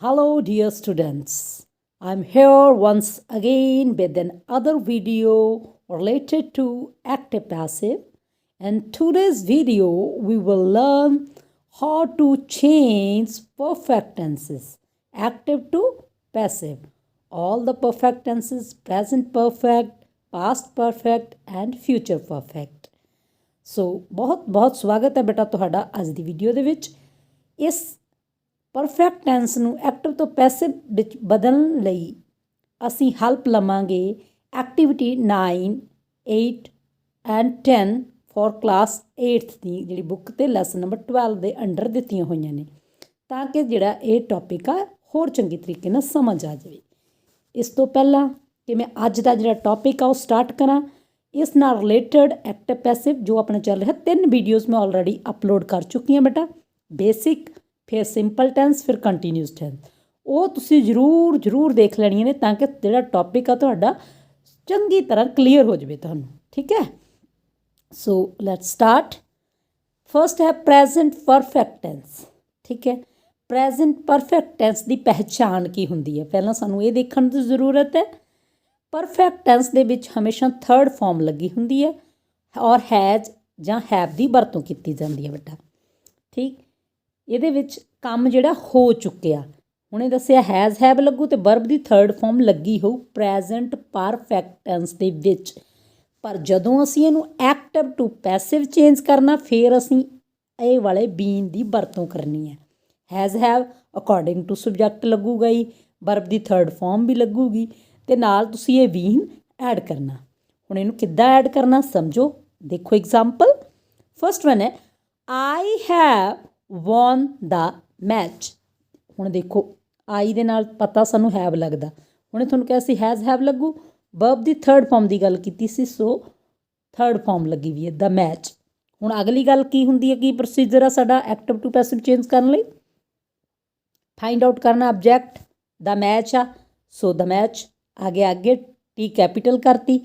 Hello, dear students. I'm here once again with another video related to active passive. And today's video, we will learn how to change perfect tenses, active to passive. All the perfect tenses, present perfect, past perfect, and future perfect. ਸੋ ਬਹੁਤ ਬਹੁਤ ਸਵਾਗਤ ਹੈ ਬੇਟਾ ਤੁਹਾਡਾ ਅੱਜ ਦੀ video ਦੇ ਵਿੱਚ। ਇਸ ਪਰਫੈਕਟ ਟੈਂਸ ਨੂੰ ਐਕਟਿਵ ਤੋਂ ਪੈਸਿਵ ਵਿੱਚ ਬਦਲਣ ਲਈ ਅਸੀਂ ਹੈਲਪ ਲਵਾਂਗੇ activity 9, 8 and 10 for class 8th ਦੀ ਜਿਹੜੀ ਬੁੱਕ ਤੇ ਲੈਸਨ ਨੰਬਰ 12 ਦੇ ਅੰਡਰ ਦਿੱਤੀਆਂ ਹੋਈਆਂ ਨੇ, ਤਾਂ ਕਿ ਜਿਹੜਾ ਇਹ ਟੌਪਿਕ ਆ ਹੋਰ ਚੰਗੀ ਤਰੀਕੇ ਨਾਲ ਸਮਝ ਆ ਜਾਵੇ। ਇਸ ਤੋਂ ਪਹਿਲਾਂ ਕਿ ਮੈਂ ਅੱਜ ਦਾ ਜਿਹੜਾ ਟੌਪਿਕ ਆ ਉਹ ਸਟਾਰਟ ਕਰਾਂ, ਇਸ ਨਾਲ ਰਿਲੇਟਡ ਐਕਟਿਵ ਪੈਸਿਵ ਜੋ ਆਪਣਾ ਚੱਲ ਰਿਹਾ 3 ਵੀਡੀਓਜ਼ ਮੈਂ ਆਲਰੇਡੀ ਅਪਲੋਡ ਕਰ ਚੁੱਕੀ ਹਾਂ ਬੇਟਾ। ਬੇਸਿਕ, ਫਿਰ ਸਿੰਪਲ ਟੈਂਸ, ਫਿਰ ਕੰਟੀਨਿਊਸ ਟੈਂਸ। ਉਹ ਤੁਸੀਂ ਜ਼ਰੂਰ ਦੇਖ ਲੈਣੀਆਂ ਨੇ ਤਾਂ ਕਿ ਜਿਹੜਾ ਟੌਪਿਕ ਆ ਤੁਹਾਡਾ ਚੰਗੀ ਤਰ੍ਹਾਂ ਕਲੀਅਰ ਹੋ ਜਾਵੇ ਤੁਹਾਨੂੰ, ਠੀਕ ਹੈ। So let's start. ਫਸਟ ਹੈ ਪ੍ਰੈਜ਼ੈਂਟ ਪਰਫੈਕਟ ਟੈਂਸ, ਠੀਕ ਹੈ। ਪ੍ਰੈਜ਼ੈਂਟ ਪਰਫੈਕਟ ਟੈਂਸ ਦੀ ਪਹਿਚਾਣ ਕੀ ਹੁੰਦੀ ਹੈ, ਪਹਿਲਾਂ ਸਾਨੂੰ ਇਹ ਦੇਖਣ ਦੀ ਜ਼ਰੂਰਤ ਹੈ। ਪਰਫੈਕਟ ਟੈਂਸ ਦੇ ਵਿੱਚ ਹਮੇਸ਼ਾ ਥਰਡ ਫਾਰਮ ਲੱਗੀ ਹੁੰਦੀ ਹੈ ਔਰ ਹੈਜ਼ ਜਾਂ ਹੈਵ ਦੀ ਵਰਤੋਂ ਕੀਤੀ ਜਾਂਦੀ ਹੈ ਬੇਟਾ, ਠੀਕ। ਇਹਦੇ ਵਿੱਚ ਕੰਮ ਜਿਹੜਾ ਹੋ ਚੁੱਕਿਆ, ਹੁਣੇ ਦੱਸਿਆ ਹੈਜ਼ ਹੈਵ ਲੱਗੂ ਅਤੇ ਵਰਬ ਦੀ ਥਰਡ ਫਾਰਮ ਲੱਗੀ ਹੋਊ ਪ੍ਰੈਜ਼ੈਂਟ ਪਰਫੈਕਟ ਟੈਂਸ ਦੇ ਵਿੱਚ। ਪਰ ਜਦੋਂ ਅਸੀਂ ਇਹਨੂੰ ਐਕਟਿਵ ਟੂ ਪੈਸਿਵ ਚੇਂਜ ਕਰਨਾ, ਫਿਰ ਅਸੀਂ ਇਹ ਵਾਲੇ ਬੀਨ ਦੀ ਵਰਤੋਂ ਕਰਨੀ ਹੈ। Has have according to subject ਲੱਗੂਗਾ ਹੀ, ਵਰਬ ਦੀ ਥਰਡ ਫਾਰਮ ਵੀ ਲੱਗੂਗੀ ਅਤੇ ਨਾਲ ਤੁਸੀਂ ਇਹ ਬੀਨ ਐਡ ਕਰਨਾ। ਹੁਣ ਇਹਨੂੰ ਕਿੱਦਾਂ ਐਡ ਕਰਨਾ ਸਮਝੋ, ਦੇਖੋ ਐਗਜ਼ਾਮਪਲ। ਫਸਟ ਵਨ ਹੈ I have won the match. ਹੁਣ ਦੇਖੋ ਆਈ ਦੇ ਨਾਲ ਪਤਾ ਸਾਨੂੰ ਹੈਵ ਲੱਗਦਾ, ਹੁਣੇ ਤੁਹਾਨੂੰ ਕਿਹਾ ਸੀ ਹੈਜ਼ ਹੈਵ ਲੱਗੂ, ਵਰਬ ਦੀ ਥਰਡ ਫਾਰਮ ਦੀ ਗੱਲ ਕੀਤੀ ਸੀ, ਸੋ ਥਰਡ ਫਾਰਮ ਲੱਗੀ ਵੀ ਹੈ ਦਾ ਮੈਚ। ਹੁਣ ਅਗਲੀ ਗੱਲ ਕੀ ਹੁੰਦੀ ਹੈ, ਕੀ ਪ੍ਰੋਸੀਜਰ ਆ ਸਾਡਾ ਐਕਟਿਵ ਟੂ ਪੈਸਿਵ ਚੇਂਜ ਕਰਨ ਲਈ? ਫਾਈਂਡ ਆਊਟ ਕਰਨਾ ਆਬਜੈਕਟ ਦਾ ਮੈਚ ਆ, ਸੋ ਦਾ ਮੈਚ ਅੱਗੇ ਟੀ ਕੈਪੀਟਲ ਕਰਤੀ।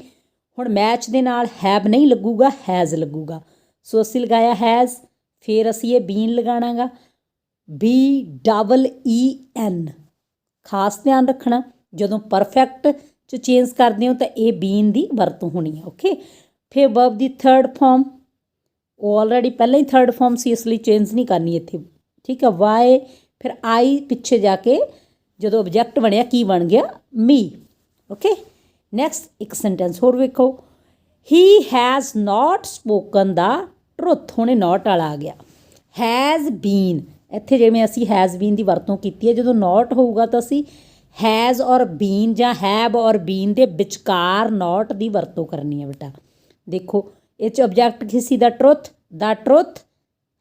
ਹੁਣ ਮੈਚ ਦੇ ਨਾਲ ਹੈਵ ਨਹੀਂ ਲੱਗੂਗਾ, ਹੈਜ਼ ਲੱਗੂਗਾ, ਸੋ ਅਸੀਂ ਲਗਾਇਆ ਹੈਜ਼। ਫਿਰ ਅਸੀਂ ਇਹ ਬੀਨ ਲਗਾਉਣਾ ਗਾ, BEEN। ਖਾਸ ਧਿਆਨ ਰੱਖਣਾ ਜਦੋਂ ਪਰਫੈਕਟ 'ਚ ਚੇਂਜ ਕਰਦੇ ਹੋ ਤਾਂ ਇਹ ਬੀਨ ਦੀ ਵਰਤੋਂ ਹੋਣੀ ਹੈ, ਓਕੇ। ਫਿਰ ਵਰਬ ਦੀ ਥਰਡ ਫਾਰਮ, ਉਹ ਆਲਰੇਡੀ ਪਹਿਲਾਂ ਹੀ ਥਰਡ ਫਾਰਮ ਸੀ, ਇਸ ਲਈ ਚੇਂਜ ਨਹੀਂ ਕਰਨੀ ਇੱਥੇ, ਠੀਕ ਹੈ। ਵਾਏ, ਫਿਰ ਆਈ ਪਿੱਛੇ ਜਾ ਕੇ ਜਦੋਂ ਆਬਜੈਕਟ ਬਣਿਆ ਕੀ ਬਣ ਗਿਆ? ਮੀ, ਓਕੇ। ਨੈਕਸਟ ਇੱਕ ਸੈਂਟੈਂਸ ਹੋਰ ਵੇਖੋ, he has not spoken the truth. ਹੁਣੇ ਨਾਟ ਵਾਲਾ ਆ ਗਿਆ। ਹੈਜ਼ ਬੀਨ, ਇੱਥੇ ਜਿਵੇਂ ਅਸੀਂ ਹੈਜ਼ ਬੀਨ ਦੀ ਵਰਤੋਂ ਕੀਤੀ ਹੈ, ਜਦੋਂ ਨਾਟ ਹੋਊਗਾ ਤਾਂ ਅਸੀਂ ਹੈਜ਼ ਔਰ ਬੀਨ ਜਾਂ ਹੈਵ ਔਰ ਬੀਨ ਦੇ ਵਿਚਕਾਰ ਨਾਟ ਦੀ ਵਰਤੋਂ ਕਰਨੀ ਹੈ ਬੇਟਾ। ਦੇਖੋ ਇਹ 'ਚ ਆਬਜੈਕਟ ਕਿਸੇ ਦਾ ਟਰੁੱਥ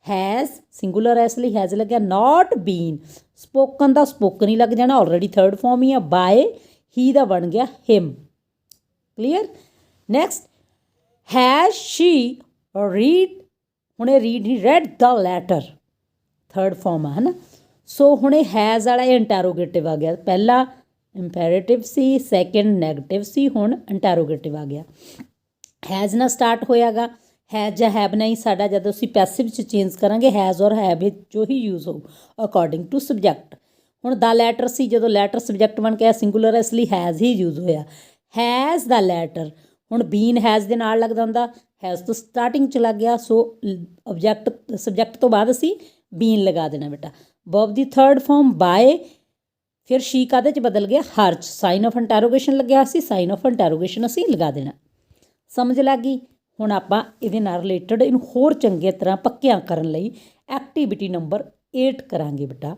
ਹੈਜ਼ ਸਿੰਗੂਲਰ ਹੈ, ਇਸ ਲਈ ਹੈਜ਼ ਲੱਗਿਆ। ਨਾਟ ਬੀਨ, ਸਪੋਕਨ ਦਾ ਸਪੋਕਨ ਹੀ ਲੱਗ ਜਾਣਾ, ਆਲਰੇਡੀ ਥਰਡ ਫਾਰਮ ਹੀ ਆ। ਬਾਏ, ਹੀ ਦਾ ਬਣ ਗਿਆ him, clear. Next has she read, ਹੁਣੇ ਰੀਡ ਹੀ read the letter, third form ਆ, ਹੈ ਨਾ। ਸੋ ਹੁਣੇ ਹੈਜ਼ ਵਾਲਾ ਇਹ ਇੰਟੈਰੋਗੇਟਿਵ ਆ ਗਿਆ, ਪਹਿਲਾ ਇੰਪੈਰੇਟਿਵ ਸੀ, ਸੈਕਿੰਡ ਨੈਗੇਟਿਵ ਸੀ, ਹੁਣ ਇੰਟੈਰੋਗੇਟਿਵ ਆ ਗਿਆ। ਹੈਜ਼ ਨਾਲ ਸਟਾਰਟ ਹੋਇਆਗਾ, ਹੈਜ਼ ਜਾਂ ਹੈਵ ਨਹੀਂ ਸਾਡਾ ਜਦੋਂ ਅਸੀਂ ਪੈਸਿਵ 'ਚ ਚੇਂਜ ਕਰਾਂਗੇ ਹੈਜ਼ ਔਰ ਹੈਵ ਜੋ ਹੀ ਯੂਜ਼ ਹੋਊ ਅਕੋਰਡਿੰਗ ਟੂ ਸਬਜੈਕਟ। ਹੁਣ ਦਾ ਲੈਟਰ ਸੀ, ਜਦੋਂ ਲੈਟਰ ਸਬਜੈਕਟ ਬਣ ਕੇ ਸਿੰਗੂਲਰ ਇਸ ਲਈ ਹੈਜ਼ ਹੀ ਯੂਜ਼ ਹੋਇਆ, ਹੈਜ਼ ਦਾ ਲੈਟਰ। ਹੁਣ ਬੀਨ ਹੈਜ਼ ਦੇ ਨਾਲ ਲੱਗਦਾ ਹੁੰਦਾ, ਹੈਜ਼ ਤੋਂ ਸਟਾਰਟਿੰਗ 'ਚ ਲੱਗ ਗਿਆ, ਸੋ ਆਬਜੈਕਟ ਸਬਜੈਕਟ ਤੋਂ ਬਾਅਦ ਅਸੀਂ ਬੀਨ ਲਗਾ ਦੇਣਾ ਬੇਟਾ। ਵਰਬ ਦੀ ਥਰਡ ਫਾਰਮ ਬਾਏ, ਫਿਰ ਸ਼ੀ ਕਾਹਦੇ 'ਚ ਬਦਲ ਗਿਆ? ਹਰ 'ਚ। ਸਾਈਨ ਆਫ ਇੰਟੈਰੋਗੇਸ਼ਨ ਲੱਗਿਆ ਸੀ, ਸਾਈਨ ਆਫ ਇੰਟੈਰੋਗੇਸ਼ਨ ਅਸੀਂ ਲਗਾ ਦੇਣਾ। ਸਮਝ ਲੱਗ ਗਈ? ਹੁਣ ਆਪਾਂ ਇਹਦੇ ਨਾਲ ਰਿਲੇਟਡ ਇਹਨੂੰ ਹੋਰ ਚੰਗੀ ਤਰ੍ਹਾਂ ਪੱਕਿਆਂ ਕਰਨ ਲਈ ਐਕਟੀਵਿਟੀ ਨੰਬਰ 8 ਕਰਾਂਗੇ ਬੇਟਾ,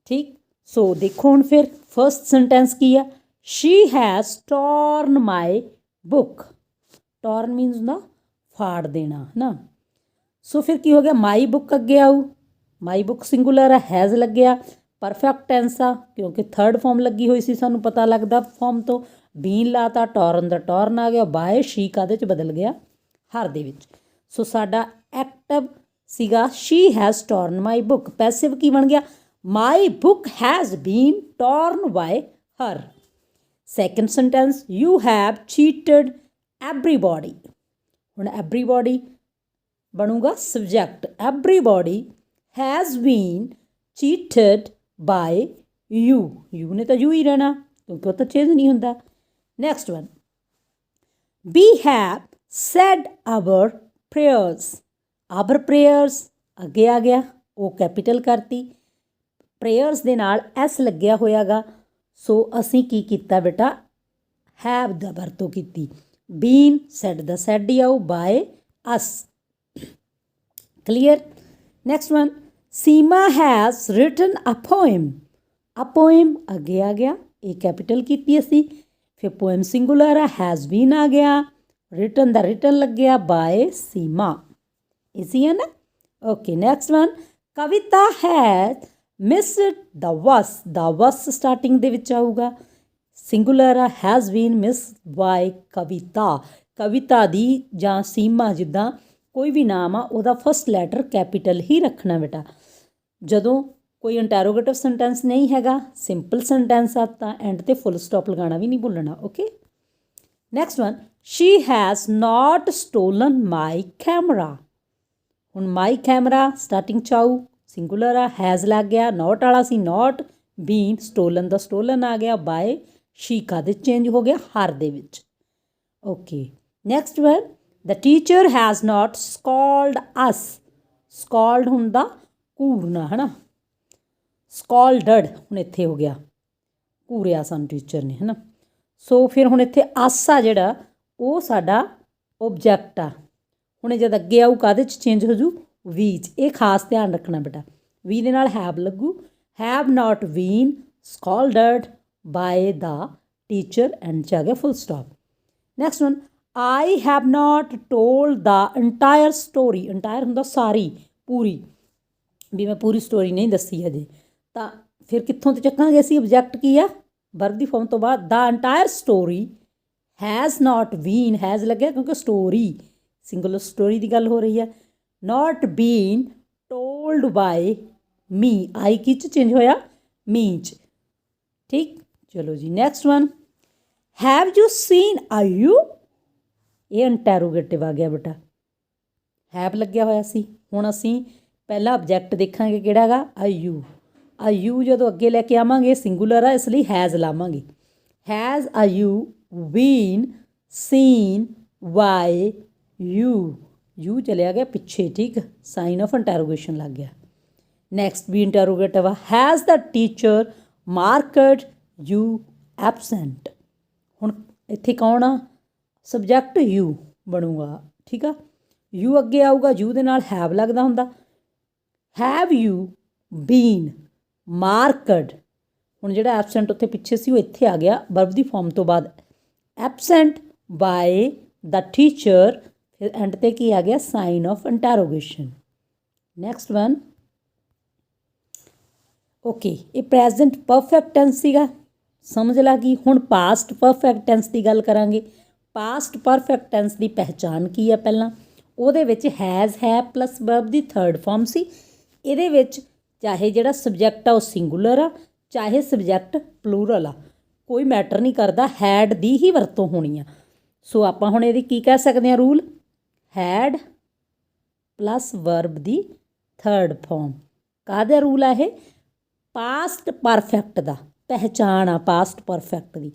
ਠੀਕ। ਸੋ ਦੇਖੋ ਹੁਣ ਫਿਰ ਫਸਟ ਸੈਂਟੈਂਸ ਕੀ ਆ, she has torn my book. Torn means ਹੁੰਦਾ ਫਾੜ ਦੇਣਾ, ਹੈ ਨਾ। ਸੋ ਫਿਰ ਕੀ ਹੋ ਗਿਆ, ਮਾਈ ਬੁੱਕ ਅੱਗੇ ਆਊ, ਮਾਈ ਬੁੱਕ ਸਿੰਗੂਲਰ ਆ, ਹੈਜ਼ ਲੱਗਿਆ, ਪਰਫੈਕਟ ਟੈਂਸ ਆ ਕਿਉਂਕਿ ਥਰਡ ਫਾਰਮ ਲੱਗੀ ਹੋਈ ਸੀ, ਸਾਨੂੰ ਪਤਾ ਲੱਗਦਾ ਫਾਰਮ ਤੋਂ। ਬੀਨ ਲਾਤਾ, ਟੋਰਨ ਦਾ ਟੋਰਨ ਆ ਗਿਆ, ਬਾਏ ਸ਼ੀ ਕਾਹਦੇ 'ਚ ਬਦਲ ਗਿਆ? ਹਰ ਦੇ ਵਿੱਚ। ਸੋ ਸਾਡਾ ਐਕਟਿਵ ਸੀਗਾ she has torn my book, passive ਕੀ ਬਣ ਗਿਆ? My book has been torn by her. Second sentence, you have cheated everybody. ਹੁਣ ਐਵਰੀਬਾਡੀ ਬਣੂਗਾ subject, everybody has been cheated by you ने तो यू ही रहना क्योंकि वो तो चेंज नहीं होंदा। Next one, we have said our prayers. Our prayers अगे आ गया, वो कैपिटल करती, प्रेयर्स ਦੇ ਨਾਲ ਐਸ ਲੱਗਿਆ ਹੋਇਆਗਾ। ਸੋ ਅਸੀਂ ਕੀ ਕੀਤਾ ਬੇਟਾ, हैव ਦਾ ਵਰਤੋਂ ਕੀਤੀ। ਬੀਨ ਸੈਡ ਦਾ ਸੈਡ ਹੀ ਆਊ, by us. Clear. Next one, Seema has written a poem. A poem ਅੱਗੇ ਆ ਗਿਆ, ਇਹ ਕੈਪੀਟਲ ਕੀਤੀ ਅਸੀਂ। ਫਿਰ ਪੋਇਮ ਸਿੰਗੂਲਰ ਆ, ਹੈਜ਼ ਬੀਨ ਆ ਗਿਆ, ਰਿਟਨ ਦਾ ਰਿਟਨ ਲੱਗਿਆ, ਬਾਏ ਸੀਮਾ। ਈਜ਼ੀ ਹੈ ਨਾ। Okay next one, Kavita has missed the vase. The vase starting ਦੇ ਵਿੱਚ ਆਊਗਾ, ਸਿੰਗੂਲਰ ਆ, has been miss by Kavita. Kavita ਦੀ ਜਾਂ ਸੀਮਾ ਜਿੱਦਾਂ ਕੋਈ ਵੀ ਨਾਮ ਆ ਉਹਦਾ ਫਸਟ ਲੈਟਰ ਕੈਪੀਟਲ ਹੀ ਰੱਖਣਾ ਬੇਟਾ। ਜਦੋਂ ਕੋਈ ਇੰਟੈਰੋਗੇਟਿਵ ਸੈਂਟੈਂਸ ਨਹੀਂ ਹੈਗਾ, ਸਿੰਪਲ ਸੈਂਟੈਂਸ ਆ ਤਾਂ ਐਂਡ ਤੇ ਫੁੱਲ ਸਟਾਪ ਲਗਾਉਣਾ ਵੀ ਨਹੀਂ ਭੁੱਲਣਾ। Okay next one, she has not stolen my camera. ਹੁਣ ਮਾਈ ਕੈਮਰਾ ਸਟਾਰਟਿੰਗ 'ਚ ਆਊ, ਸਿੰਗੂਲਰ ਆ, ਹੈਜ਼ ਲੱਗ ਗਿਆ, ਨੋਟ ਵਾਲਾ ਸੀ, ਨੋਟ ਬੀਨ, ਸਟੋਲਨ ਦਾ ਸਟੋਲਨ ਆ ਗਿਆ, ਬਾਏ ਸ਼ੀ ਕਾਹਦੇ ਚੇਂਜ ਹੋ ਗਿਆ, ਹਰ ਦੇ ਵਿੱਚ। Okay next one, the teacher has not scold us. Scold ਹੁੰਦਾ ਘੂਰਨਾ ਹੈ ਨਾ, ਸਕੋਲਡਡ ਹੁਣ ਇੱਥੇ ਹੋ ਗਿਆ, ਘੂਰਿਆ ਸਾਨੂੰ ਟੀਚਰ ਨੇ ਹੈ ਨਾ। ਸੋ ਫਿਰ ਹੁਣ ਇੱਥੇ ਅਸ ਆ ਜਿਹੜਾ ਉਹ ਸਾਡਾ ਓਬਜੈਕਟ ਆ। ਹੁਣ ਜਦ ਅੱਗੇ ਆਊ ਕਾਹਦੇ 'ਚ ਚੇਂਜ ਹੋ ਜੂ, ਵੀ 'ਚ। ਇਹ ਖਾਸ ਧਿਆਨ ਰੱਖਣਾ ਬੇਟਾ, ਵੀ ਦੇ ਨਾਲ ਹੈਵ ਲੱਗੂ। Have not been scolded by the teacher, end 'ਚ ਆ ਗਿਆ full stop. Next one, I have not told the entire story. Entire ਹੁੰਦਾ ਸਾਰੀ, ਪੂਰੀ, ਵੀ ਮੈਂ ਪੂਰੀ ਸਟੋਰੀ ਨਹੀਂ ਦੱਸੀ ਹਜੇ। ਤਾਂ ਫਿਰ ਕਿੱਥੋਂ ਤੋਂ ਚੱਕਾਂਗੇ ਅਸੀਂ, ਓਬਜੈਕਟ ਕੀ ਆ, ਵਰਬ ਦੀ ਫਾਰਮ ਤੋਂ ਬਾਅਦ the entire story has not been, has ਲੱਗਿਆ ਕਿਉਂਕਿ ਸਟੋਰੀ ਸਿੰਗੂਲਰ ਸਟੋਰੀ ਦੀ ਗੱਲ ਹੋ ਰਹੀ ਹੈ। ਨਾਟ ਬੀਨ ਟੋਲਡ ਬਾਏ ਮੀ, ਆਈ ਕੀ 'ਚ ਚੇਂਜ ਹੋਇਆ, ਮੀ 'ਚ। ਠੀਕ, ਚਲੋ ਜੀ next one, have you seen ਆ ਯੂ। ਇਹ ਇੰਟੈਰੋਗੇਟਿਵ ਆ ਗਿਆ ਬੇਟਾ, ਹੈਵ ਲੱਗਿਆ ਹੋਇਆ ਸੀ। ਹੁਣ ਅਸੀਂ ਪਹਿਲਾ ਆਬਜੈਕਟ ਦੇਖਾਂਗੇ ਕਿਹੜਾ ਹੈਗਾ, ਆਯੂ। ਆਯੂ ਜਦੋਂ ਅੱਗੇ ਲੈ ਕੇ ਆਵਾਂਗੇ ਸਿੰਗੂਲਰ ਆ, ਇਸ ਲਈ ਹੈਜ਼ ਲਾਵਾਂਗੇ। ਹੈਜ਼ ਆਯੂ been seen by you. You ਚਲਿਆ ਗਿਆ ਪਿੱਛੇ, ਠੀਕ, ਸਾਈਨ ਆਫ ਇੰਟੈਰੋਗੇਸ਼ਨ ਲੱਗ ਗਿਆ। ਨੈਕਸਟ ਵੀ ਇੰਟੈਰੋਗੇਟਿਵ ਆ, has the teacher marked you absent. ਹੁਣ ਇੱਥੇ ਕੌਣ ਆ, ਸਬਜੈਕਟ ਯੂ ਬਣੂਗਾ, ਠੀਕ ਆ। ਯੂ ਅੱਗੇ ਆਊਗਾ, ਯੂ ਦੇ ਨਾਲ ਹੈਵ ਲੱਗਦਾ ਹੁੰਦਾ। ਹੈਵ ਯੂ ਬੀਨ ਮਾਰਕਡ, ਹੁਣ ਜਿਹੜਾ ਐਬਸੈਂਟ ਉੱਥੇ ਪਿੱਛੇ ਸੀ ਉਹ ਇੱਥੇ ਆ ਗਿਆ ਵਰਬ ਦੀ ਫਾਰਮ ਤੋਂ ਬਾਅਦ, ਐਬਸੈਂਟ ਬਾਏ ਦਾ ਟੀਚਰ। ਫਿਰ ਐਂਡ ਤੇ ਕੀ ਆ ਗਿਆ, sign of interrogation. Next one, okay, ਇਹ ਪ੍ਰੈਜ਼ੈਂਟ ਪਰਫੈਕਟ ਟੈਂਸ ਸੀਗਾ, ਸਮਝ ਲੱਗ ਗਈ। ਹੁਣ ਪਾਸਟ ਪਰਫੈਕਟ ਟੈਂਸ ਦੀ ਗੱਲ ਕਰਾਂਗੇ। ਪਾਸਟ ਪਰਫੈਕਟ ਟੈਂਸ ਦੀ ਪਹਿਚਾਣ ਕੀ ਹੈ, ਪਹਿਲਾਂ ਉਹਦੇ ਵਿੱਚ ਹੈਜ਼ ਹੈ ਪਲੱਸ ਵਰਬ ਦੀ ਥਰਡ ਫਾਰਮ ਸੀ। ਇਹਦੇ ਵਿੱਚ ਚਾਹੇ ਜਿਹੜਾ ਸਬਜੈਕਟ ਆ ਉਹ ਸਿੰਗੂਲਰ ਆ, ਚਾਹੇ ਸਬਜੈਕਟ ਪਲੂਰਲ ਆ, ਕੋਈ ਮੈਟਰ ਨਹੀਂ ਕਰਦਾ, ਹੈਡ ਦੀ ਹੀ ਵਰਤੋਂ ਹੋਣੀ ਆ। ਸੋ ਆਪਾਂ ਹੁਣ ਇਹਦੀ ਕੀ ਕਹਿ ਸਕਦੇ ਹਾਂ ਰੂਲ, ਹੈਡ ਪਲੱਸ ਵਰਬ ਦੀ ਥਰਡ ਫਾਰਮ। ਕਾਹਦਾ ਰੂਲ ਆ ਇਹ, ਪਾਸਟ ਪਰਫੈਕਟ ਦਾ, ਪਹਿਚਾਣ ਆ ਪਾਸਟ ਪਰਫੈਕਟ ਦੀ।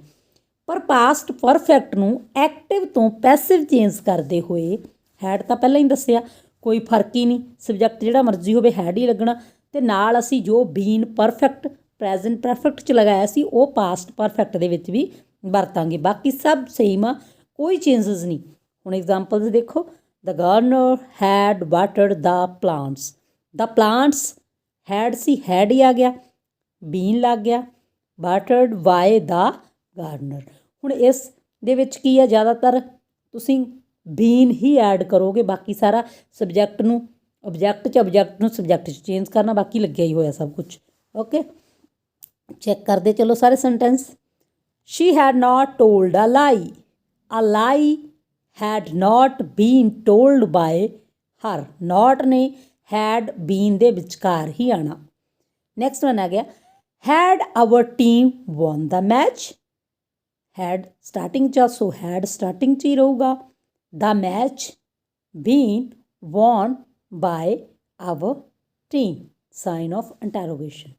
ਪਰ ਪਾਸਟ ਪਰਫੈਕਟ ਨੂੰ ਐਕਟਿਵ ਤੋਂ ਪੈਸਿਵ ਚੇਂਜ ਕਰਦੇ ਹੋਏ, ਹੈਡ ਤਾਂ ਪਹਿਲਾਂ ਹੀ ਦੱਸਿਆ ਕੋਈ ਫਰਕ ਹੀ ਨਹੀਂ, ਸਬਜੈਕਟ ਜਿਹੜਾ ਮਰਜ਼ੀ ਹੋਵੇ ਹੈਡ ਹੀ ਲੱਗਣਾ। ਅਤੇ ਨਾਲ ਅਸੀਂ ਜੋ ਬੀਨ ਪਰਫੈਕਟ ਪ੍ਰੈਜ਼ੈਂਟ ਪਰਫੈਕਟ 'ਚ ਲਗਾਇਆ ਸੀ ਉਹ ਪਾਸਟ ਪਰਫੈਕਟ ਦੇ ਵਿੱਚ ਵੀ ਵਰਤਾਂਗੇ। ਬਾਕੀ ਸਭ ਸੇਮ ਆ, ਕੋਈ ਚੇਂਜਸ ਨਹੀਂ। ਹੁਣ ਐਗਜ਼ਾਮਪਲਸ ਦੇਖੋ, ਦ ਗਾਰਡਨਰ ਹੈਡ ਵਾਟਰਡ ਦਾ ਪਲਾਂਟਸ। ਦਾ ਪਲਾਂਟਸ ਹੈਡ ਸੀ, ਹੈਡ ਹੀ ਆ ਗਿਆ, ਬੀਨ ਲੱਗ ਗਿਆ, ਵਾਟਰਡ ਬਾਏ ਦਾ ਗਾਰਡਨਰ। ਹੁਣ ਇਸ ਦੇ ਵਿੱਚ ਕੀ ਆ, ਜ਼ਿਆਦਾਤਰ ਤੁਸੀਂ ਬੀਨ ਹੀ ਐਡ ਕਰੋਗੇ, ਬਾਕੀ ਸਾਰਾ ਸਬਜੈਕਟ ਨੂੰ ਓਬਜੈਕਟ 'ਚ, ਓਬਜੈਕਟ ਨੂੰ ਸਬਜੈਕਟ 'ਚ ਚੇਂਜ ਕਰਨਾ, ਬਾਕੀ ਲੱਗਿਆ ਹੀ ਹੋਇਆ ਸਭ ਕੁਛ। ਓਕੇ ਚੈੱਕ ਕਰਦੇ ਚਲੋ ਸਾਰੇ sentence. She had not told a lie. A lie had not been told by her. Not ਨੇ ਹੈਡ ਬੀਨ ਦੇ ਵਿਚਕਾਰ ਹੀ ਆਉਣਾ। ਨੈਕਸਟ ਵਨ ਆ ਗਿਆ, had our team won the match. Had starting 'ਚ, ਸੋ ਹੈਡ ਸਟਾਰਟਿੰਗ 'ਚ ਹੀ ਰਹੂਗਾ। The match been won by our team, sign of interrogation.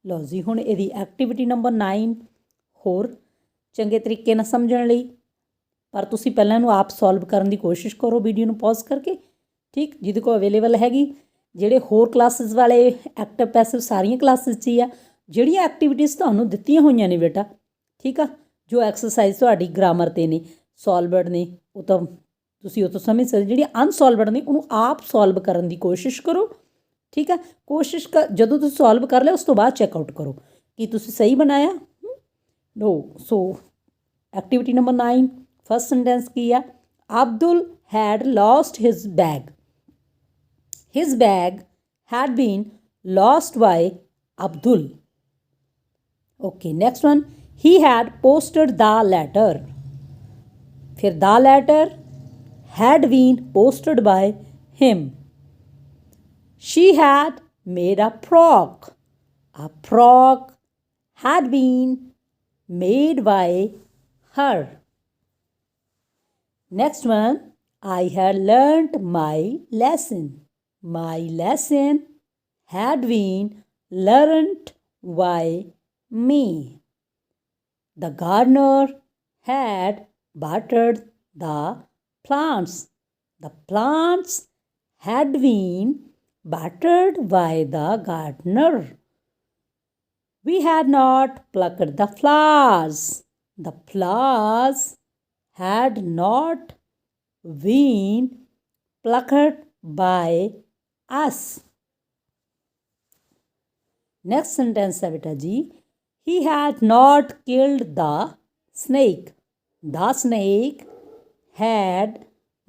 ਲਓ ਜੀ ਹੁਣ ਇਹਦੀ ਐਕਟੀਵਿਟੀ ਨੰਬਰ 9 ਹੋਰ ਚੰਗੇ ਤਰੀਕੇ ਨਾਲ ਸਮਝਣ ਲਈ, ਪਰ ਤੁਸੀਂ ਪਹਿਲਾਂ ਇਹਨੂੰ ਆਪ ਸੋਲਵ ਕਰਨ ਦੀ ਕੋਸ਼ਿਸ਼ ਕਰੋ ਵੀਡੀਓ ਨੂੰ ਪੌਜ਼ ਕਰਕੇ, ਠੀਕ। ਜਿਹਦੇ ਕੋਲ ਅਵੇਲੇਬਲ ਹੈਗੀ, ਜਿਹੜੇ ਹੋਰ ਕਲਾਸਿਸ ਵਾਲੇ ਐਕਟਿਵ ਪੈਸਿਵ ਸਾਰੀਆਂ ਕਲਾਸਿਸ 'ਚ ਹੀ ਆ, ਜਿਹੜੀਆਂ ਐਕਟੀਵਿਟੀਜ਼ ਤੁਹਾਨੂੰ ਦਿੱਤੀਆਂ ਹੋਈਆਂ ਨੇ ਬੇਟਾ, ਠੀਕ ਆ। ਜੋ ਐਕਸਰਸਾਈਜ਼ ਤੁਹਾਡੀ ਗ੍ਰਾਮਰ 'ਤੇ ਨੇ, ਸੋਲਵਡ ਨੇ, ਉਹ ਤਾਂ ਤੁਸੀਂ ਉਹ ਤੋਂ ਸਮਝ ਸਕਦੇ। ਜਿਹੜੀਆਂ ਅਨਸੋਲਵਡ ਨੇ ਉਹਨੂੰ ਆਪ ਸੋਲਵ ਕਰਨ ਦੀ ਕੋਸ਼ਿਸ਼ ਕਰੋ, ਠੀਕ ਆ। ਕੋਸ਼ਿਸ਼ ਜਦੋਂ ਤੁਸੀਂ ਸੋਲਵ ਕਰ ਲਿਆ ਉਸ ਤੋਂ ਬਾਅਦ ਚੈੱਕਆਊਟ ਕਰੋ ਕਿ ਤੁਸੀਂ ਸਹੀ ਬਣਾਇਆ। No so activity number 9 first sentence ਕੀ ਆ? Abdul had lost his bag. His bag had been lost by Abdul. Okay next one, he had posted the letter. ਫਿਰ the letter had been posted by him. She had made a frock. A frock had been made by her. Next one, I had learnt my lesson. My lesson had been learnt by me. The gardener had watered the plants. The plants had been watered by the gardener. We had not plucked the flowers. The flowers had not been plucked by us. Next sentence है बेटा जी, he had not killed the snake. The snake had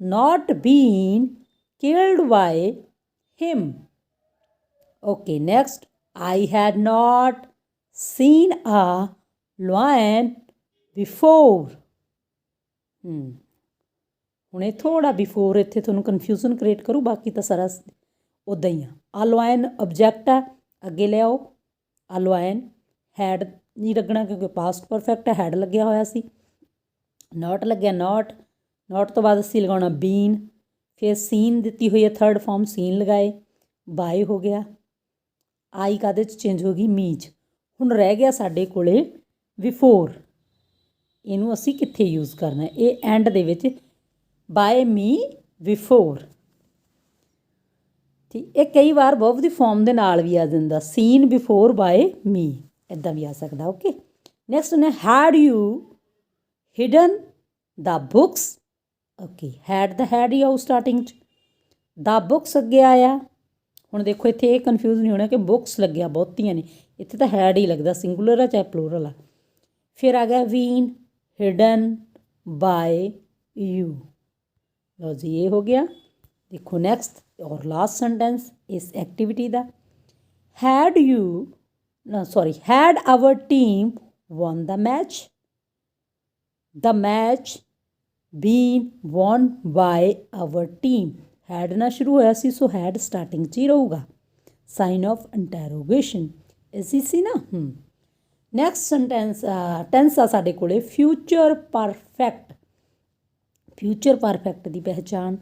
not been killed by him. Okay, next, I had not seen a lion before. ਹੁਣ ਇਹ ਥੋੜਾ before ਇੱਥੇ ਤੁਹਾਨੂੰ confusion create ਕਰੂ, ਬਾਕੀ ਤਾਂ ਸਾਰਾ ਉੱਦਾਂ ਹੀ ਆ। ਆ ਲਾਇਨ ਆਬਜੈਕਟ ਆ, ਅੱਗੇ ਲਿਆਓ। ਆ ਲਾਇਨ ਹੈਡ ਨਹੀਂ ਲੱਗਣਾ ਕਿਉਂਕਿ ਪਾਸਟ ਪਰਫੈਕਟ ਹੈਡ ਲੱਗਿਆ ਹੋਇਆ ਸੀ। ਨੋਟ ਲੱਗਿਆ ਨੋਟ, ਨੋਟ ਤੋਂ ਬਾਅਦ ਅਸੀਂ ਲਗਾਉਣਾ ਬੀਨ, ਫਿਰ ਸੀਨ ਦਿੱਤੀ ਹੋਈ ਹੈ ਥਰਡ ਫਾਰਮ, ਸੀਨ ਲਗਾਏ, ਬਾਏ ਹੋ ਗਿਆ। ਆਈ ਕਾਹਦੇ 'ਚ ਚੇਂਜ ਹੋ ਗਈ? ਮੀ 'ਚ। ਹੁਣ ਰਹਿ ਗਿਆ ਸਾਡੇ ਕੋਲੇ ਬਿਫੋਰ। ਇਹਨੂੰ ਅਸੀਂ ਕਿੱਥੇ ਯੂਜ਼ ਕਰਨਾ? ਇਹ ਐਂਡ ਦੇ ਵਿੱਚ, ਬਾਏ ਮੀ ਬਿਫੋਰ, ਠੀਕ। ਇਹ ਕਈ ਵਾਰ ਵਰਬ ਦੀ ਫਾਰਮ ਦੇ ਨਾਲ ਵੀ ਆ ਜਾਂਦਾ, ਸੀਨ ਬਿਫੋਰ ਬਾਏ ਮੀ, ਇੱਦਾਂ ਵੀ ਆ ਸਕਦਾ। ਓਕੇ ਨੈਕਸਟ ਨੇ had you hidden the books. Okay had ਦਾ ਹੈਡ ਹੀ ਆਊ ਸਟਾਰਟਿੰਗ 'ਚ, ਦਾ ਬੁੱਕਸ ਅੱਗੇ ਆਇਆ। ਹੁਣ ਦੇਖੋ ਇੱਥੇ ਇਹ ਕਨਫਿਊਜ਼ ਨਹੀਂ ਹੋਣਾ ਕਿ ਬੁੱਕਸ ਲੱਗਿਆ ਬਹੁਤੀਆਂ ਨੇ, ਇੱਥੇ ਤਾਂ ਹੈਡ ਹੀ ਲੱਗਦਾ, ਸਿੰਗੂਲਰ ਆ ਚਾਹੇ ਪਲੂਰਲ ਆ। ਫਿਰ ਆ ਗਿਆ ਬੀਨ ਹਿਡਨ ਬਾਏ ਯੂ। ਲਓ ਜੀ ਇਹ ਹੋ ਗਿਆ। ਦੇਖੋ ਨੈਕਸਟ ਔਰ ਲਾਸਟ ਸੈਂਟੈਂਸ ਇਸ activity the, head you had our team won the match? The match been won by our team. had ਨਾ ਸ਼ੁਰੂ ਹੋਇਆ ਸੀ, ਸੋ had ਸਟਾਰਟਿੰਗ 'ਚ ਹੀ ਰਹੂਗਾ। ਸਾਈਨ ਆਫ ਇੰਟੈਰੋਗੇਸ਼ਨ ਇਸੀ ਸੀ ਨਾ। ਨੈਕਸਟ ਸੈਂਟੈਂਸ ਟੈਂਸ ਆ ਸਾਡੇ ਕੋਲੇ ਫਿਊਚਰ ਪਰਫੈਕਟ। ਫਿਊਚਰ ਪਰਫੈਕਟ ਦੀ ਪਹਿਚਾਣ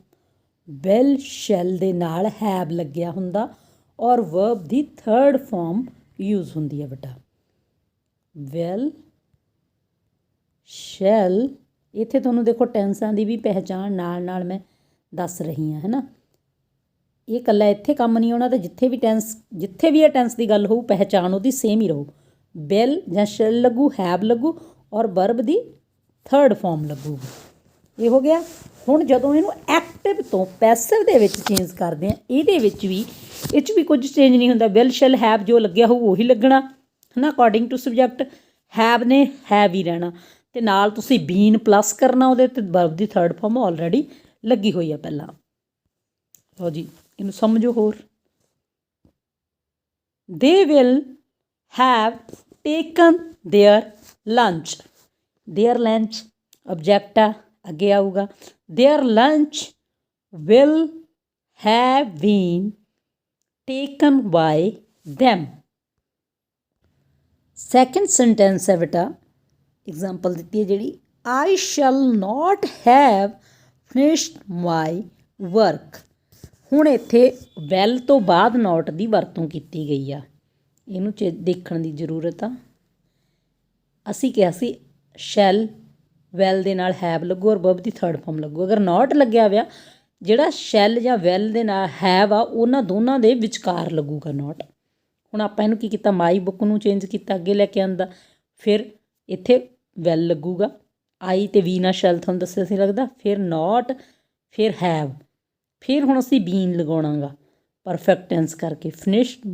ਵਿਲ ਸ਼ੈਲ ਦੇ ਨਾਲ ਹੈਵ ਲੱਗਿਆ ਹੁੰਦਾ ਔਰ ਵਰਬ ਦੀ ਥਰਡ ਫਾਰਮ ਯੂਜ਼ ਹੁੰਦੀ ਹੈ ਬੇਟਾ। ਵਿਲ ਸ਼ੈਲ, ਇੱਥੇ ਤੁਹਾਨੂੰ ਦੇਖੋ ਟੈਂਸਾਂ ਦੀ ਵੀ ਪਹਿਚਾਣ ਨਾਲ ਨਾਲ ਮੈਂ ਦੱਸ ਰਹੀ ਹਾਂ, ਹੈ ਨਾ। ਇਹ ਇਕੱਲਾ ਇੱਥੇ ਕੰਮ ਨਹੀਂ ਆਉਣਾ, ਤਾਂ ਜਿੱਥੇ ਵੀ ਇਹ ਟੈਂਸ ਦੀ ਗੱਲ ਹੋਊ ਪਹਿਚਾਣ ਉਹਦੀ ਸੇਮ ਹੀ ਰਹੂ। ਵਿਲ ਜਾਂ ਸ਼ੈਲ ਲੱਗੂ, ਹੈਵ ਲੱਗੂ ਔਰ ਵਰਬ ਦੀ ਥਰਡ ਫਾਰਮ ਲੱਗੂਗੀ। ਇਹ ਹੋ ਗਿਆ। ਹੁਣ ਜਦੋਂ ਇਹਨੂੰ ਐਕਟਿਵ ਤੋਂ ਪੈਸਿਵ ਦੇ ਵਿੱਚ ਚੇਂਜ ਕਰਦੇ ਹਾਂ, ਇਹਦੇ ਵਿੱਚ ਵੀ ਇਹ 'ਚ ਵੀ ਕੁਝ ਚੇਂਜ ਨਹੀਂ ਹੁੰਦਾ। ਵਿਲ ਸ਼ੈਲ ਹੈਵ ਜੋ ਲੱਗਿਆ ਹੋਊ ਉਹੀ ਲੱਗਣਾ, ਹੈ ਨਾ, ਅਕੋਰਡਿੰਗ ਟੂ ਸਬਜੈਕਟ। ਹੈਵ ਨੇ ਹੈਵ ਹੀ ਰਹਿਣਾ, ਅਤੇ ਨਾਲ ਤੁਸੀਂ ਬੀਨ ਪਲੱਸ ਕਰਨਾ ਉਹਦੇ, ਅਤੇ ਵਰਬ ਦੀ ਥਰਡ ਫਾਰਮ ਆਲਰੇਡੀ ਲੱਗੀ ਹੋਈ ਆ ਪਹਿਲਾਂ। ਲਓ ਜੀ ਇਹਨੂੰ ਸਮਝੋ ਹੋਰ। They will have taken their lunch. Their lunch object ਆ, ਅੱਗੇ ਆਊਗਾ। Their lunch will have been taken by them. Second sentence ਹੈ ਬੇਟਾ, ਐਗਜ਼ਾਮਪਲ ਦਿੱਤੀ ਹੈ ਜਿਹੜੀ, I shall not have finished my work. ਹੁਣ ਇੱਥੇ ਵੈਲ ਤੋਂ ਬਾਅਦ ਨੋਟ ਦੀ ਵਰਤੋਂ ਕੀਤੀ ਗਈ ਆ, ਇਹਨੂੰ ਦੇਖਣ ਦੀ ਜ਼ਰੂਰਤ ਆ। ਅਸੀਂ ਕਿਹਾ ਸੀ ਸ਼ੈਲ ਵੈਲ ਦੇ ਨਾਲ ਹੈਵ ਲੱਗੂ ਔਰ ਵਰਬ ਦੀ ਥਰਡ ਫਾਰਮ ਲੱਗੂ। ਅਗਰ ਨਾਟ ਲੱਗਿਆ ਹੋਇਆ, ਜਿਹੜਾ ਸ਼ੈਲ ਜਾਂ ਵੈਲ ਦੇ ਨਾਲ ਹੈਵ ਆ ਉਹਨਾਂ ਦੋਨਾਂ ਦੇ ਵਿਚਕਾਰ ਲੱਗੂਗਾ ਨਾਟ। ਹੁਣ ਆਪਾਂ ਇਹਨੂੰ ਕੀ ਕੀਤਾ, ਮਾਈ ਬੁੱਕ ਨੂੰ ਚੇਂਜ ਕੀਤਾ, ਅੱਗੇ ਲੈ ਕੇ ਆਂਦਾ, ਫਿਰ ਇੱਥੇ ਵੈਲ ਲੱਗੂਗਾ, ਆਈ ਅਤੇ ਵੀ ਨਾਲ ਸ਼ੈਲ ਤੁਹਾਨੂੰ ਦੱਸਿਆ ਸੀ ਲੱਗਦਾ, ਫਿਰ ਨਾਟ, ਫਿਰ ਹੈਵ, ਫਿਰ ਹੁਣ ਅਸੀਂ ਬੀਨ ਲਗਾਉਣਾ ਗਾ ਪਰਫੈਕਟ ਟੈਂਸ ਕਰਕੇ। ਫਿਨਿਸ਼ਡ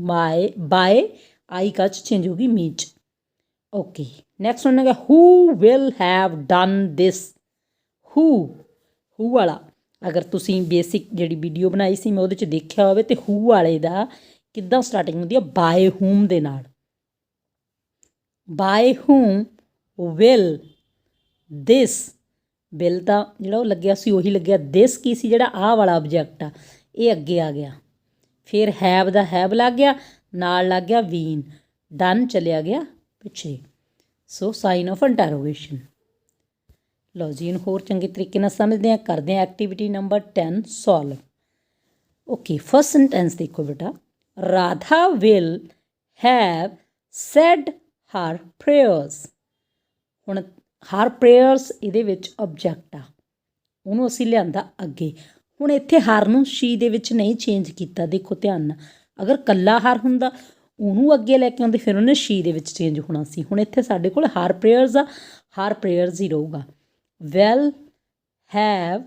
ਬਾਏ ਆਈ ਕਾ 'ਚ ਚੇਂਜ ਹੋਊਗੀ ਮੀ 'ਚ। ਓਕੇ, ਨੈਕਸਟ वन ਹੈਗਾ ਹੂ ਵਿਲ ਹੈਵ ਡਨ ਦਿਸ। ਹੂ ਵਾਲਾ ਅਗਰ ਤੁਸੀਂ ਬੇਸਿਕ ਜਿਹੜੀ ਵੀਡੀਓ ਬਣਾਈ ਸੀ ਮੈਂ ਉਹਦੇ 'ਚ ਦੇਖਿਆ ਹੋਵੇ ਤਾਂ ਹੂ ਵਾਲੇ ਦਾ ਕਿੱਦਾਂ ਸਟਾਰਟਿੰਗ ਹੁੰਦੀ ਆ, ਬਾਏ ਹੂਮ ਦੇ ਨਾਲ। By whom will this, will ਤਾਂ ਜਿਹੜਾ ਉਹ ਲੱਗਿਆ ਸੀ ਉਹੀ ਲੱਗਿਆ, ਦਿਸ ਕੀ ਸੀ ਜਿਹੜਾ ਆਹ ਵਾਲਾ ਆਬਜੈਕਟ ਆ ਇਹ ਅੱਗੇ ਆ ਗਿਆ, ਫਿਰ ਹੈਵ ਦਾ ਹੈਵ ਲੱਗ ਗਿਆ, ਨਾਲ ਲੱਗ ਗਿਆ ਵੀਨ, ਡਨ ਚਲਿਆ ਗਿਆ ਪਿੱਛੇ। ਸੋ ਸਾਈਨ ਆਫ ਇੰਟਰੋਗੇਸ਼ਨ। ਲਓ ਜੀ ਇਹਨੂੰ ਹੋਰ ਚੰਗੇ ਤਰੀਕੇ ਨਾਲ ਸਮਝਦੇ ਹਾਂ, ਕਰਦੇ ਹਾਂ activity number 10 solve. Okay, first sentence ਦੇਖੋ ਬੇਟਾ, Radha will have said her prayers. ਹੁਣ ਹਰ ਪ੍ਰੇਅਰਸ ਇਹਦੇ ਵਿੱਚ ਆਬਜੈਕਟ ਆ, ਉਹਨੂੰ ਅਸੀਂ ਲਿਆਂਦਾ ਅੱਗੇ। ਹੁਣ ਇੱਥੇ ਹਰ ਨੂੰ ਸ਼ੀ ਦੇ ਵਿੱਚ ਨਹੀਂ ਚੇਂਜ ਕੀਤਾ, ਦੇਖੋ ਧਿਆਨ ਨਾਲ। ਅਗਰ ਕੱਲਾ ਹਰ ਹੁੰਦਾ ਉਹਨੂੰ ਅੱਗੇ ਲੈ ਕੇ ਆਉਂਦੇ ਫਿਰ ਉਹਨੇ ਸ਼ੀ ਦੇ ਵਿੱਚ ਚੇਂਜ ਹੋਣਾ ਸੀ। ਹੁਣ ਇੱਥੇ ਸਾਡੇ ਕੋਲ ਹਰ ਪ੍ਰੇਅਰਸ ਆ, ਹਰ ਪ੍ਰੇਅਰਸ ਹੀ ਰਹੂਗਾ। ਵੈਲ ਹੈਵ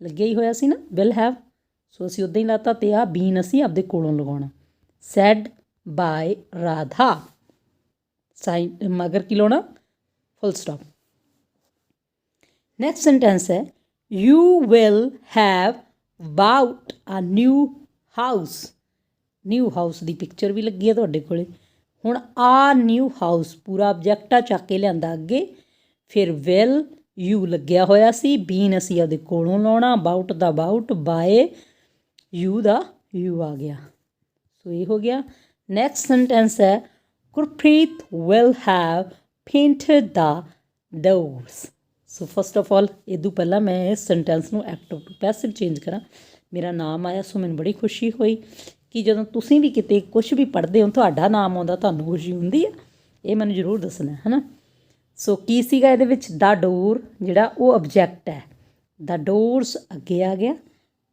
ਲੱਗਿਆ ਹੀ ਹੋਇਆ ਸੀ ਨਾ, ਵੈਲ ਹੈਵ, ਸੋ ਅਸੀਂ ਉੱਦਾਂ ਹੀ ਲਾਤਾ, ਅਤੇ ਆਹ ਬੀਨ ਅਸੀਂ ਆਪਦੇ ਕੋਲੋਂ ਲਗਾਉਣਾ। ਸੈਡ ਬਾਏ ਰਾਧਾ, ਸਾਈਨ ਮਗਰ ਕੀ ਲਾਉਣਾ, ਫੁੱਲ ਸਟਾਪ। ਨੈਕਸਟ ਸੈਂਟੈਂਸ ਹੈ you will have bought a new house. New house ਦੀ ਪਿਕਚਰ ਵੀ ਲੱਗੀ ਹੈ ਤੁਹਾਡੇ ਕੋਲ। ਹੁਣ ਆ ਨਿਊ ਹਾਊਸ ਪੂਰਾ ਆਬਜੈਕਟ ਆ, ਚੱਕ ਕੇ ਲਿਆਂਦਾ ਅੱਗੇ, ਫਿਰ ਵਿਲ ਯੂ ਲੱਗਿਆ ਹੋਇਆ ਸੀ, ਬੀਨ ਅਸੀਂ ਉਹਦੇ ਕੋਲੋਂ ਲਾਉਣਾ, ਅਬਾਊਟ ਦਾ ਅਬਾਊਟ, ਬਾਏ ਯੂ ਦਾ ਯੂ ਆ ਗਿਆ। ਸੋ ਇਹ ਹੋ ਗਿਆ। ਨੈਕਸਟ ਸੈਂਟੈਂਸ ਹੈ Gurpreet will have painted the doors. So first of all ਇਹ ਤੋਂ ਪਹਿਲਾਂ ਮੈਂ ਇਸ ਸੈਂਟੈਂਸ ਨੂੰ ਐਕਟਿਵ ਟੂ ਪੈਸਿਵ ਚੇਂਜ ਕਰਾਂ। ਮੇਰਾ ਨਾਮ ਆਇਆ ਸੋ ਮੈਨੂੰ ਬੜੀ ਖੁਸ਼ੀ ਹੋਈ ਕਿ ਜਦੋਂ ਤੁਸੀਂ ਵੀ ਕਿਤੇ ਕੁਛ ਵੀ ਪੜ੍ਹਦੇ ਹੋ ਤੁਹਾਡਾ ਨਾਮ ਆਉਂਦਾ ਤੁਹਾਨੂੰ ਖੁਸ਼ੀ ਹੁੰਦੀ ਆ, ਇਹ ਮੈਨੂੰ ਜ਼ਰੂਰ ਦੱਸਣਾ ਹੈ ਨਾ। ਸੋ ਕੀ ਸੀਗਾ ਇਹਦੇ ਵਿੱਚ, ਦਾ ਡੋਰ ਜਿਹੜਾ ਉਹ ਆਬਜੈਕਟ ਹੈ, ਦਾ ਡੋਰਸ ਅੱਗੇ ਆ ਗਿਆ,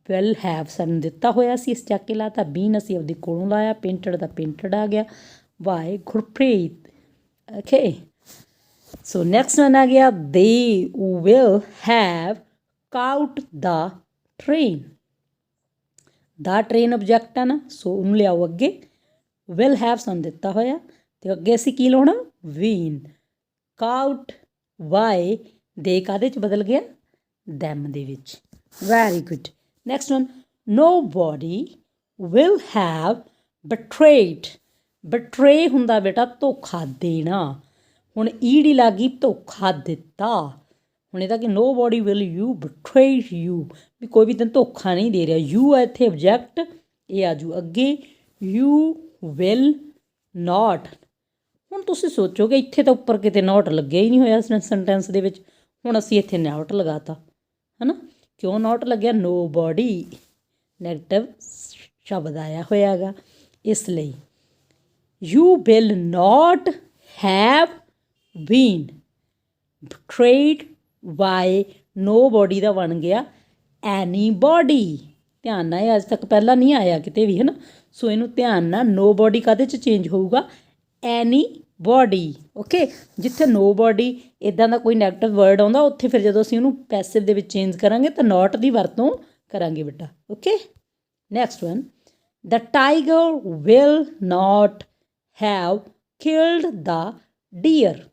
ਵੈਲ ਹੈਵ ਸਾਨੂੰ ਦਿੱਤਾ ਹੋਇਆ ਸੀ ਇਸ ਚੱਕ ਕੇ ਲਾਤਾ, ਬੀਨ ਅਸੀਂ ਆਪਦੇ ਕੋਲੋਂ ਲਾਇਆ, ਪੇਂਟਡ ਦਾ ਪੇਂਟਡ ਆ ਗਿਆ, by Gurpreet. Okay, so next one ਆ ਗਿਆ they will have caught the train. The train object ਆ ਨਾ, ਸੋ ਉਹਨੂੰ ਲਿਆਓ ਅੱਗੇ, ਵਿਲ ਹੈਵ ਸਾਨੂੰ ਦਿੱਤਾ ਹੋਇਆ ਅਤੇ ਅੱਗੇ ਅਸੀਂ ਕੀ ਲਾਉਣਾ, ਵੀਨ, ਕਾਊਟ ਵਾਏ, ਦੇ ਕਾਹਦੇ 'ਚ ਬਦਲ ਗਿਆ, ਦੈਮ ਦੇ ਵਿੱਚ। Very good. Next one nobody will have betrayed. Betray ਹੁੰਦਾ ਬੇਟਾ ਧੋਖਾ ਦੇਣਾ। ਹੁਣ ਈਡੀ ਲੱਗ ਗਈ ਧੋਖਾ ਦਿੱਤਾ। ਹੁਣ ਇਹਦਾ ਕਿ ਨੋ ਬੋਡੀ ਵਿਲ ਯੂ ਬਟਰੇ ਯੂ, ਵੀ ਕੋਈ ਵੀ ਤੈਨੂੰ ਧੋਖਾ ਨਹੀਂ ਦੇ ਰਿਹਾ। ਯੂ ਹੈ ਇੱਥੇ ਆਬਜੈਕਟ, ਇਹ ਆ ਜੂ ਅੱਗੇ, ਯੂ ਵਿਲ ਨਾਟ। ਹੁਣ ਤੁਸੀਂ ਸੋਚੋਗੇ ਇੱਥੇ ਤਾਂ ਉੱਪਰ ਕਿਤੇ ਨਾਟ ਲੱਗਿਆ ਹੀ ਨਹੀਂ ਹੋਇਆ ਸੈਂਟੈਂਸ ਦੇ ਵਿੱਚ, ਹੁਣ ਅਸੀਂ ਇੱਥੇ ਨਾਟ ਲਗਾਤਾ ਹੈ ਨਾ। ਕਿਉਂ ਨਾਟ ਲੱਗਿਆ, ਨੋ ਬੋਡੀ ਨੈਗੇਟਿਵ ਸ਼ਬਦ ਆਇਆ ਹੋਇਆ ਗਾ ਇਸ ਲਈ। You will not have been betrayed by nobody ਦਾ ਬਣ ਗਿਆ ਐਨੀ ਬੋਡੀ। ਧਿਆਨ ਨਾਲ, ਇਹ ਅੱਜ ਤੱਕ ਪਹਿਲਾਂ ਨਹੀਂ ਆਇਆ ਕਿਤੇ ਵੀ ਹੈ ਨਾ, ਸੋ ਇਹਨੂੰ ਧਿਆਨ ਨਾਲ, ਨੋ ਬੋਡੀ ਕਾਹਦੇ 'ਚ ਚੇਂਜ ਹੋਊਗਾ, ਐਨੀ ਬੋਡੀ। ਓਕੇ, ਜਿੱਥੇ ਨੋ ਬੋਡੀ ਇੱਦਾਂ ਦਾ ਕੋਈ ਨੈਗੇਟਿਵ ਵਰਡ ਆਉਂਦਾ ਉੱਥੇ ਫਿਰ ਜਦੋਂ ਅਸੀਂ ਉਹਨੂੰ ਪੈਸਿਵ ਦੇ ਵਿੱਚ ਚੇਂਜ ਕਰਾਂਗੇ ਤਾਂ ਨਾਟ ਦੀ ਵਰਤੋਂ ਕਰਾਂਗੇ ਬੇਟਾ। Okay, next one the tiger will not have killed the deer.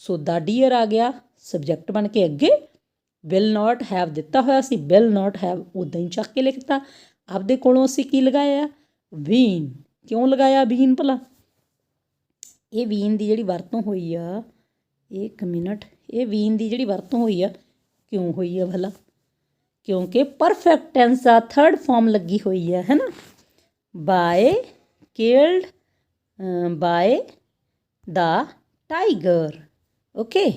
So the deer ਆ ਗਿਆ ਸਬਜੈਕਟ ਬਣ ਕੇ ਅੱਗੇ, ਵਿਲ ਨਾਟ ਹੈਵ ਦਿੱਤਾ ਹੋਇਆ ਸੀ, ਵਿਲ ਨਾਟ ਹੈਵ ਉੱਦਾਂ ਹੀ ਚੱਕ ਕੇ ਲਿਖਤਾ, ਆਪਦੇ ਕੋਲੋਂ ਅਸੀਂ ਕੀ ਲਗਾਇਆ, ਵੀਨ। ਕਿਉਂ ਲਗਾਇਆ ਵੀਨ ਭਲਾ, ਇਹ ਵੀਨ ਦੀ ਜਿਹੜੀ ਵਰਤੋਂ ਹੋਈ ਆ, ਇੱਕ ਮਿੰਟ, ਇਹ ਵੀਨ ਦੀ ਜਿਹੜੀ ਵਰਤੋਂ ਹੋਈ ਆ ਕਿਉਂ ਹੋਈ ਆ ਭਲਾ, ਕਿਉਂਕਿ ਪਰਫੈਕਟ ਟੈਂਸ ਆ, ਥਰਡ ਫਾਰਮ ਲੱਗੀ ਹੋਈ ਆ ਹੈ ਨਾ, by killed by the tiger. Okay,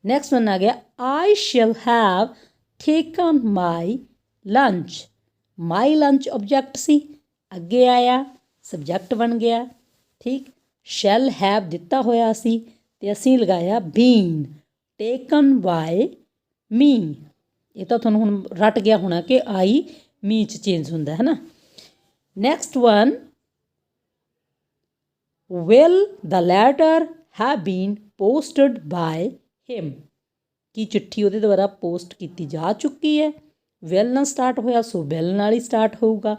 next one ਆ ਗਿਆ I shall have taken my lunch. My lunch object ਸੀ, ਅੱਗੇ ਆਇਆ ਸਬਜੈਕਟ ਬਣ ਗਿਆ। ਠੀਕ, ਸ਼ੈਲ ਹੈਵ ਦਿੱਤਾ ਹੋਇਆ ਸੀ ਤੇ ਅਸੀਂ ਲਗਾਇਆ ਬੀਨ, ਟੇਕਨ ਬਾਏ ਮੀ। ਇਹ ਤਾਂ ਤੁਹਾਨੂੰ ਹੁਣ ਰਟ ਗਿਆ ਹੋਣਾ ਕਿ ਆਈ ਮੀ 'ਚ ਚੇਂਜ ਹੁੰਦਾ ਹੈ ਨਾ। Next one, will the letter have been posted by him. ਕੀ ਚਿੱਠੀ ਉਹਦੇ ਦੁਆਰਾ ਪੋਸਟ ਕੀਤੀ ਜਾ ਚੁੱਕੀ ਹੈ। ਵਿਲ ਨਾਲ ਸਟਾਰਟ ਹੋਇਆ ਸੋ ਵਿਲ ਨਾਲ ਹੀ ਸਟਾਰਟ ਹੋਊਗਾ।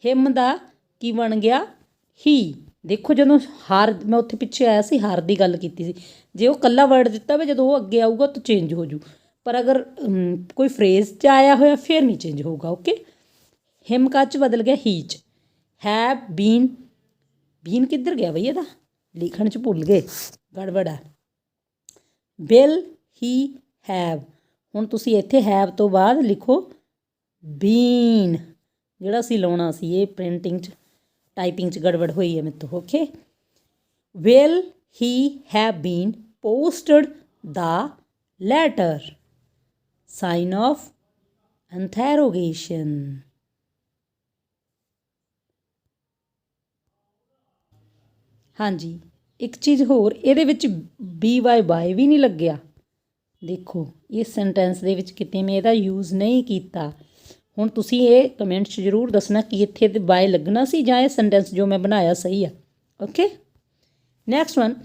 ਹਿਮ ਦਾ ਕੀ ਬਣ ਗਿਆ, ਹੀ। ਦੇਖੋ ਜਦੋਂ ਹਰ, ਮੈਂ ਉੱਥੇ ਪਿੱਛੇ ਆਇਆ ਸੀ ਹਰ ਦੀ ਗੱਲ ਕੀਤੀ ਸੀ, ਜੇ ਉਹ ਇਕੱਲਾ ਵਰਡ ਦਿੱਤਾ ਵਾ ਜਦੋਂ ਉਹ ਅੱਗੇ ਆਊਗਾ ਤਾਂ ਚੇਂਜ ਹੋ ਜੂ, ਪਰ ਅਗਰ ਕੋਈ ਫਰੇਜ਼ 'ਚ ਆਇਆ ਹੋਇਆ ਫਿਰ ਨਹੀਂ ਚੇਂਜ ਹੋਊਗਾ। ਓਕੇ, ਹਿਮ ਕਾ 'ਚ ਬਦਲ ਗਿਆ ਹੀ 'ਚ। ਹੈਵ ਬੀਨ, ਬੀਨ ਕਿੱਧਰ ਗਿਆ ਬਈ, ਇਹਦਾ ਲਿਖਣ 'ਚ ਭੁੱਲ ਗਏ, ਗੜਬੜ ਆ। ਵਿਲ ਹੀ ਹੈਵ, ਹੁਣ ਤੁਸੀਂ ਇੱਥੇ ਹੈਵ ਤੋਂ ਬਾਅਦ ਲਿਖੋ ਬੀਨ, ਜਿਹੜਾ ਅਸੀਂ ਲਾਉਣਾ ਸੀ। ਇਹ ਪ੍ਰਿੰਟਿੰਗ 'ਚ ਟਾਈਪਿੰਗ 'ਚ ਗੜਬੜ ਹੋਈ ਹੈ ਮੇਰੇ ਤੋਂ। Okay, will he have been posted the letter, sign of interrogation. ਹਾਂਜੀ, ਇੱਕ ਚੀਜ਼ ਹੋਰ, ਇਹਦੇ ਵਿੱਚ ਬੀ ਵਾਈ ਬਾਏ ਵੀ ਨਹੀਂ ਲੱਗਿਆ। ਦੇਖੋ ਇਸ ਸੈਂਟੈਂਸ ਦੇ ਵਿੱਚ ਕਿਤੇ ਮੈਂ ਇਹਦਾ ਯੂਜ਼ ਨਹੀਂ ਕੀਤਾ। ਹੁਣ ਤੁਸੀਂ ਇਹ ਕਮੈਂਟ 'ਚ ਜ਼ਰੂਰ ਦੱਸਣਾ ਕਿ ਇੱਥੇ ਤੇ ਬਾਏ ਲੱਗਣਾ ਸੀ ਜਾਂ ਇਹ ਸੈਂਟੈਂਸ ਜੋ ਮੈਂ ਬਣਾਇਆ ਸਹੀ ਆ। Okay, next one,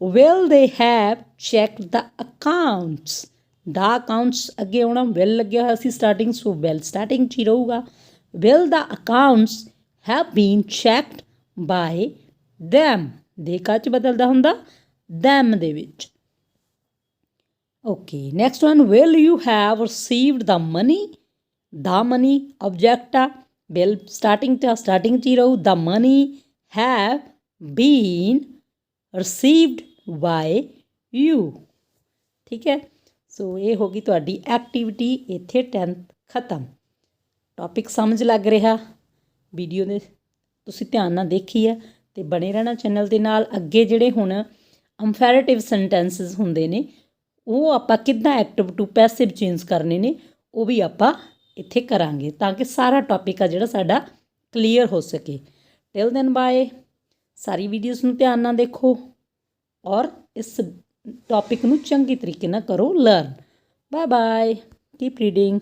will they have check the accounts. The accounts ਅੱਗੇ ਆਉਣਾ, ਵਿਲ ਲੱਗਿਆ ਹੋਇਆ ਸੀ ਸਟਾਰਟਿੰਗ, ਸੋ ਵਿਲ ਸਟਾਰਟਿੰਗ 'ਚ ਹੀ ਰਹੂਗਾ। Will the accounts have been checked by them, they ਕਾ 'ਚ ਬਦਲਦਾ ਹੁੰਦਾ ਦੈਮ ਦੇ ਵਿੱਚ। Okay, next one, will you have received the money. The money object ਆ, ਵਿਲ ਸਟਾਰਟਿੰਗ 'ਚ ਹੀ ਰਹੂ। The money have been received by you. ਠੀਕ ਹੈ, ਸੋ ਇਹ ਹੋ ਗਈ ਤੁਹਾਡੀ ਐਕਟੀਵਿਟੀ। ਇੱਥੇ 10th ਖਤਮ। ਟੌਪਿਕ ਸਮਝ ਲੱਗ ਰਿਹਾ, ਵੀਡੀਓ ਦੇ ਤੁਸੀਂ ਧਿਆਨ ਨਾਲ ਦੇਖੀ ਹੈ ਅਤੇ ਬਣੇ ਰਹਿਣਾ ਚੈਨਲ ਦੇ ਨਾਲ। ਅੱਗੇ ਜਿਹੜੇ ਹੁਣ ਇੰਪੈਰੇਟਿਵ ਸੈਂਟੈਂਸਿਸ ਹੁੰਦੇ ਨੇ ਉਹ ਆਪਾਂ ਕਿੱਦਾਂ ਐਕਟਿਵ ਟੂ ਪੈਸਿਵ ਚੇਂਜ ਕਰਨੇ ਨੇ ਉਹ ਵੀ ਆਪਾਂ ਇੱਥੇ ਕਰਾਂਗੇ, ਤਾਂ ਕਿ ਸਾਰਾ ਟੌਪਿਕ ਆ ਜਿਹੜਾ ਸਾਡਾ ਕਲੀਅਰ ਹੋ ਸਕੇ। Till then bye. ਸਾਰੀ ਵੀਡੀਓਜ਼ ਨੂੰ ਧਿਆਨ ਨਾਲ ਦੇਖੋ ਔਰ ਇਸ ਟੌਪਿਕ ਨੂੰ ਚੰਗੀ ਤਰੀਕੇ ਨਾਲ ਕਰੋ learn. Bye bye, keep reading.